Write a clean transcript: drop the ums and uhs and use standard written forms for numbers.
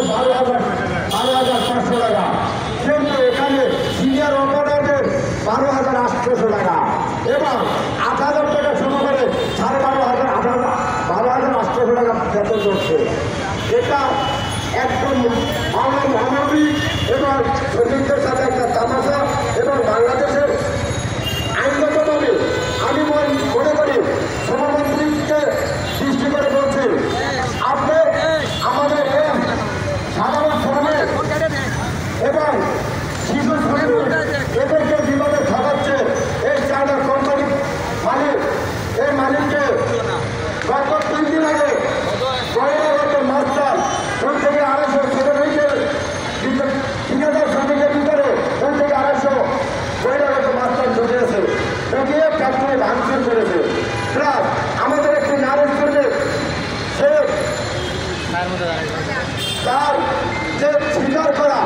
12,500 টাকা, কিন্তু এখানে সিনিয়র অপারেটর 12,800 টাকা এবং 8,000 টাকা শুরু করে 12,500 টাকা বেতন করছে। এটা একদম মানবিক এবং শ্রমিকদের সাথে একটা তামাশা এবং বাংলাদেশের আইনগতভাবে আমি মনে করি সভামন্ত্রীকে দৃষ্টি করে বলছি, আপনি আমাদের সাধারণ শ্রমিক এবং শিশু শ্রমিক এদেরকে যেভাবে খাওয়াচ্ছে এই চায়না কোম্পানির মালিক, এই মালিককে গত 3 দিন আগে বহিরাগত মাস্টার 2 থেকে 250 ছেলে মেয়েকে 3,000 শ্রমিকের ভিতরে 2 থেকে 250 বহিরাগত মাস্টার ঢুকিয়েছে, ঢুকিয়ে ফ্যাক্টরি ভাঙচুর করেছে। প্লাস আমাদের একটি নারী শ্রমিক সে তার যে স্বীকার করা